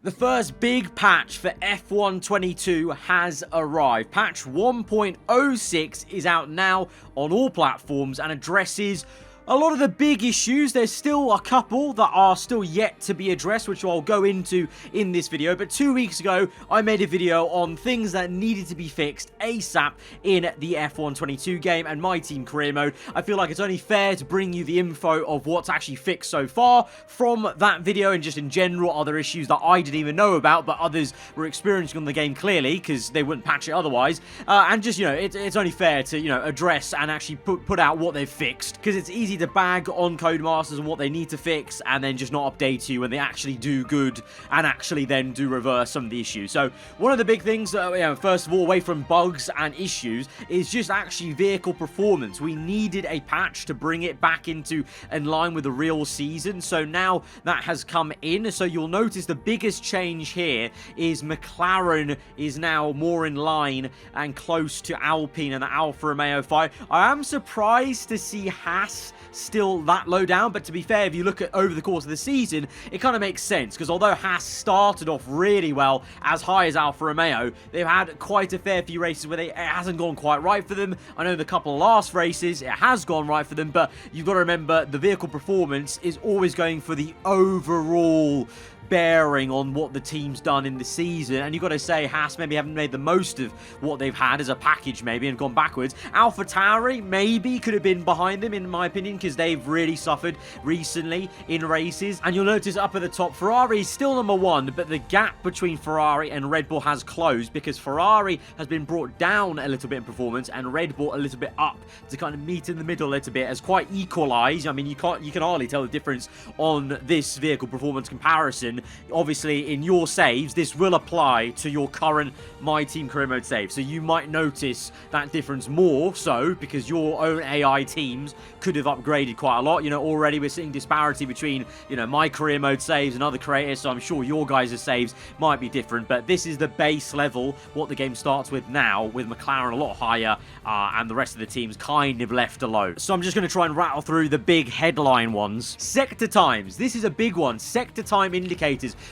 The first big patch for F1 22 has arrived. Patch 1.06 is out now on all platforms and addresses a lot of the big issues. There's still a couple that are still yet to be addressed, which I'll go into in this video. But 2 weeks ago, I made a video on things that needed to be fixed ASAP in the F1 22 game and My Team Career Mode. I feel like it's only fair to bring you the info of what's actually fixed so far from that video, and just in general other issues that I didn't even know about, but others were experiencing on the game clearly because they wouldn't patch it otherwise. And just, it's only fair to, address and actually put out what they've fixed, because it's easy to bag on Codemasters and what they need to fix and then just not update you when they actually do good and actually then do reverse some of the issues. So one of the big things, first of all, away from bugs and issues, is just actually vehicle performance. We needed a patch to bring it back in line with the real season, so now that has come in. So you'll notice the biggest change here is McLaren is now more in line and close to Alpine and the Alfa Romeo 5. I am surprised to see Haas still that low down, but to be fair, if you look at over the course of the season, it kind of makes sense, because although Haas started off really well as high as Alfa Romeo, they've had quite a fair few races where it hasn't gone quite right for them. I know the couple of last races it has gone right for them, but you've got to remember the vehicle performance is always going for the overall bearing on what the team's done in the season, and you've got to say Haas maybe haven't made the most of what they've had as a package maybe and gone backwards. AlphaTauri maybe could have been behind them in my opinion, because they've really suffered recently in races. And you'll notice up at the top, Ferrari is still number one, but the gap between Ferrari and Red Bull has closed, because Ferrari has been brought down a little bit in performance and Red Bull a little bit up to kind of meet in the middle a little bit, as quite equalized. I mean, you can hardly tell the difference on this vehicle performance comparison. Obviously, in your saves, this will apply to your current My Team Career Mode save, so you might notice that difference more so because your own AI teams could have upgraded quite a lot. Already we're seeing disparity between, my career mode saves and other creators, so I'm sure your guys' saves might be different, but this is the base level, what the game starts with now, with McLaren a lot higher, and the rest of the teams kind of left alone. So I'm just going to try and rattle through the big headline ones. Sector times. This is a big one. Sector time indicators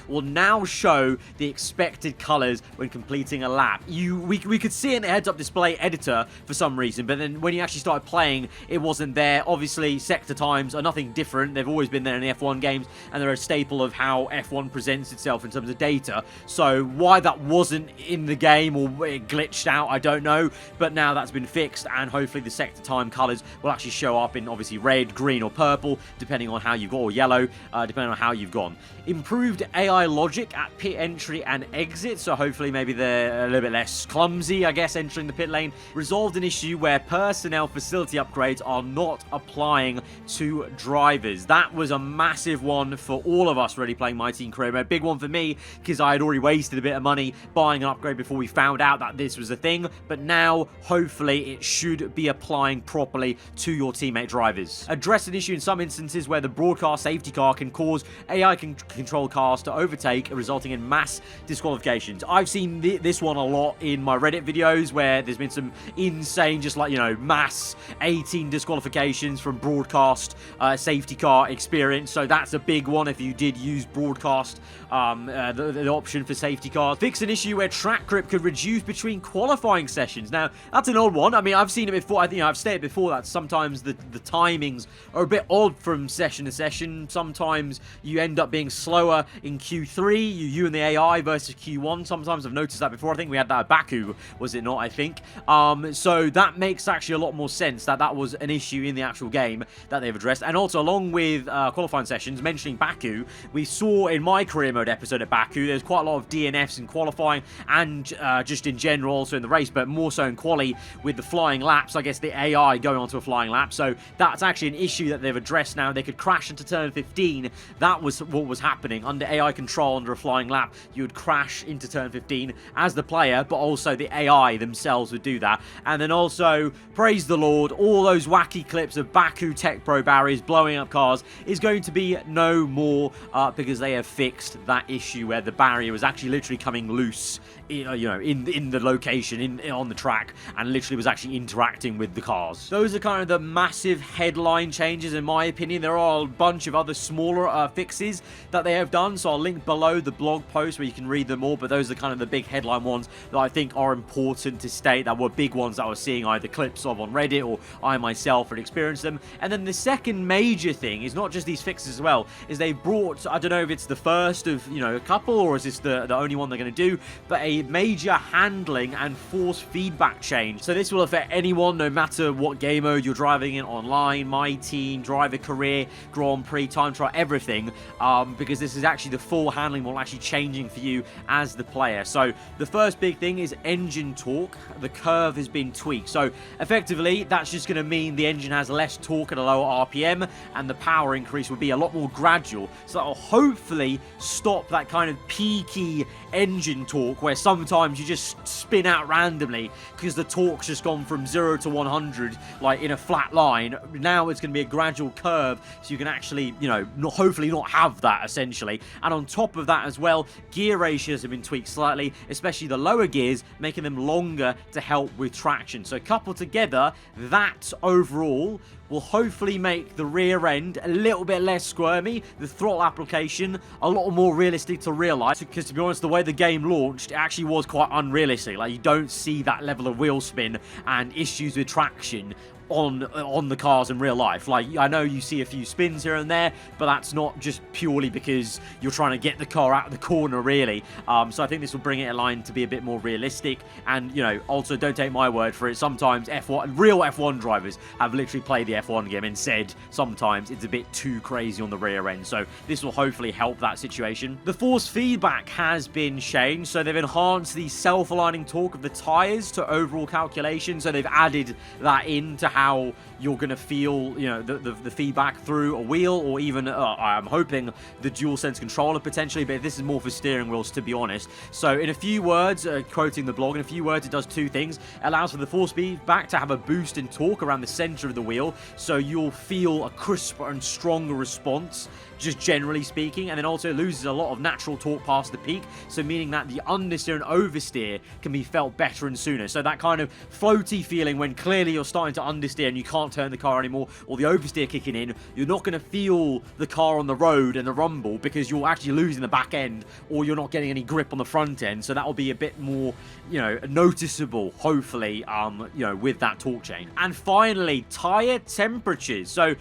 will now show the expected colors when completing a lap. We could see it in the heads-up display editor for some reason, but then when you actually started playing, it wasn't there. Obviously, sector times are nothing different. They've always been there in the F1 games, and they're a staple of how F1 presents itself in terms of data. So why that wasn't in the game, or it glitched out, I don't know, but now that's been fixed, and hopefully the sector time colors will actually show up in obviously red, green, or purple, depending on how you've got, or yellow, depending on how you've gone. Improved AI logic at pit entry and exit, so hopefully maybe they're a little bit less clumsy, I guess, entering the pit lane. Resolved an issue where personnel facility upgrades are not applying to drivers. That was a massive one for all of us really playing My Team Career Mode. Big one for me, because I had already wasted a bit of money buying an upgrade before we found out that this was a thing, but now hopefully it should be applying properly to your teammate drivers. Address an issue in some instances where the broadcast safety car can cause AI control cars to overtake, resulting in mass disqualifications. I've seen this one a lot in my Reddit videos, where there's been some insane, just like, mass 18 disqualifications from broadcast safety car experience. So that's a big one if you did use broadcast, the option for safety cars. Fix an issue where track grip could reduce between qualifying sessions. Now, that's an old one. I mean, I've seen it before. I think I've stated before that sometimes the timings are a bit odd from session to session. Sometimes you end up being slower in Q3, you and the AI versus Q1. Sometimes I've noticed that before. I think we had that at Baku, was it not? I think. So that makes actually a lot more sense that was an issue in the actual game that they've addressed. And also, along with qualifying sessions, mentioning Baku, we saw in my career mode episode at Baku, there's quite a lot of DNFs in qualifying and just in general also in the race, but more so in quali with the flying laps. I guess the AI going onto a flying lap. So that's actually an issue that they've addressed now. They could crash into turn 15. That was what was happening. Under AI control, under a flying lap, you would crash into turn 15 as the player, but also the AI themselves would do that. And then also, praise the Lord, all those wacky clips of Baku Tech Pro barriers blowing up cars is going to be no more, because they have fixed that issue where the barrier was actually literally coming loose, in the location, on the track, and literally was actually interacting with the cars. Those are kind of the massive headline changes in my opinion. There are a bunch of other smaller fixes that they have done, so I'll link below the blog post where you can read them all, but those are kind of the big headline ones that I think are important to state, that were big ones that I was seeing either clips of on Reddit or I myself had experienced them. And then the second major thing is not just these fixes as well, is they've brought, I don't know if it's the first of, you know, a couple, or is this the only one they're going to do, but a major handling and force feedback change. So this will affect anyone, no matter what game mode you're driving in, online, my team, driver career, Grand Prix, time trial, everything, because this is actually the full handling model actually changing for you as the player. So the first big thing is engine torque. The curve has been tweaked. So effectively, that's just going to mean the engine has less torque at a lower RPM, and the power increase will be a lot more gradual. So that will hopefully stop that kind of peaky engine torque where sometimes you just spin out randomly because the torque's just gone from 0 to 100 like in a flat line. Now it's going to be a gradual curve, so you can actually, you know, hopefully not have that essentially. And on top of that as well, gear ratios have been tweaked slightly, especially the lower gears, making them longer to help with traction. So coupled together, that overall will hopefully make the rear end a little bit less squirmy, the throttle application a lot more realistic to real life, because to be honest, the way the game launched, it actually was quite unrealistic. Like, you don't see that level of wheel spin and issues with traction on the cars in real life. Like, I know you see a few spins here and there, but that's not just purely because you're trying to get the car out of the corner, really. So I think this will bring it in line to be a bit more realistic. And, you know, also don't take my word for it. Sometimes real F1 drivers have literally played the F1 game and said sometimes it's a bit too crazy on the rear end. So this will hopefully help that situation. The force feedback has been changed. So they've enhanced the self-aligning torque of the tires to overall calculation. So they've added that in to how you're going to feel, you know, the feedback through a wheel, or even I'm hoping the DualSense controller potentially, but this is more for steering wheels, to be honest. So in a few words, quoting the blog, in a few words, it does two things. It allows for the force feedback to have a boost in torque around the center of the wheel, so you'll feel a crisper and stronger response, just generally speaking. And then also it loses a lot of natural torque past the peak, so meaning that the understeer and oversteer can be felt better and sooner. So that kind of floaty feeling when clearly you're starting to understeer and you can't turn the car anymore, or the oversteer kicking in, you're not going to feel the car on the road and the rumble because you're actually losing the back end, or you're not getting any grip on the front end. So that will be a bit more, you know, noticeable, hopefully, you know, with that torque chain. And finally, tire temperatures. So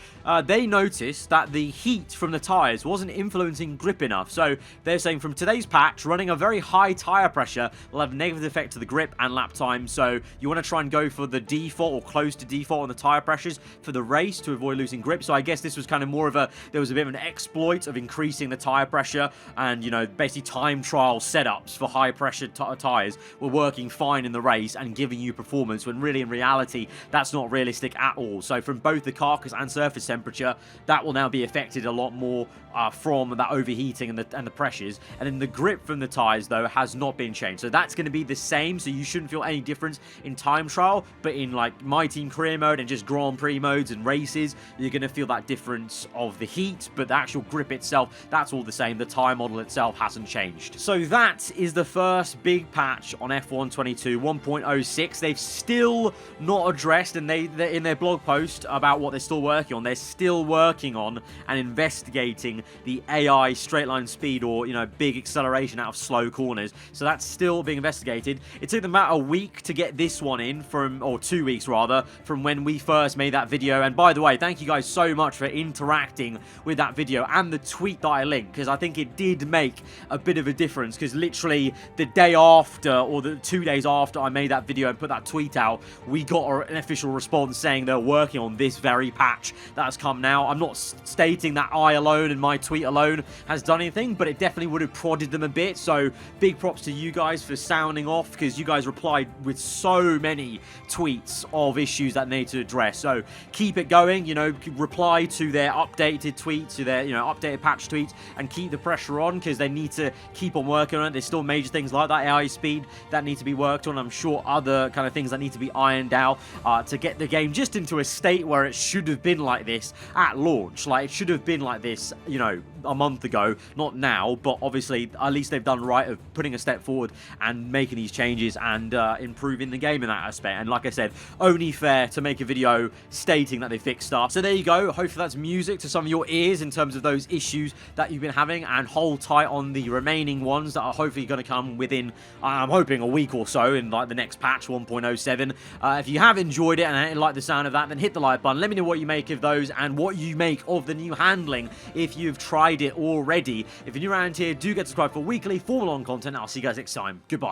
they noticed that the heat from the tires wasn't influencing grip enough. So they're saying from today's patch, running a very high tire pressure will have a negative effect to the grip and lap time. So you want to try and go for the default or close to default on the tire pressures for the race to avoid losing grip. So I guess this was kind of more of there was a bit of an exploit of increasing the tire pressure, and, you know, basically time trial setups for high pressure tires were working fine in the race and giving you performance, when really in reality that's not realistic at all. So from both the carcass and surface temperature, that will now be affected a lot more from that overheating and the pressures. And then the grip from the tires, though, has not been changed, so that's going to be the same. So you shouldn't feel any difference in time trial, but in like my team career mode and just Grand Prix modes and races, you're going to feel that difference of the heat, but the actual grip itself, that's all the same. The tire model itself hasn't changed. So that is the first big patch on F1 22 1.06. They've still not addressed, and they're in their blog post about what they're still working on. They're still working on and investigating the AI straight line speed, or, you know, big acceleration out of slow corners. So that's still being investigated. It took them about a week to get this one in, or 2 weeks rather, from when we first made that video. And by the way, thank you guys so much for interacting with that video and the tweet that I linked, because I think it did make a bit of a difference, because literally the day after, or the 2 days after I made that video and put that tweet out, we got an official response saying they're working on this very patch that has come now. I'm not stating that I alone and my tweet alone has done anything, but it definitely would have prodded them a bit. So big props to you guys for sounding off, because you guys replied with so many tweets of issues that need to address. So keep it going, you know, reply to their updated tweets, to their, you know, updated patch tweets, and keep the pressure on, because they need to keep on working on it. There's still major things like that AI speed that need to be worked on. I'm sure other kind of things that need to be ironed out to get the game just into a state where it should have been like this at launch. Like, it should have been like this, you know, a month ago, not now, but obviously at least they've done right of putting a step forward and making these changes and improving the game in that aspect. And like I said, only fair to make a video stating that they fixed stuff. So there you go. Hopefully that's music to some of your ears in terms of those issues that you've been having, and hold tight on the remaining ones that are hopefully going to come within, I'm hoping, a week or so in like the next patch 1.07. If you have enjoyed it and like the sound of that, then hit the like button. Let me know what you make of those and what you make of the new handling if you've tried it already. If you're new around here, do get subscribed for weekly Formula 1 content. I'll see you guys next time. Goodbye.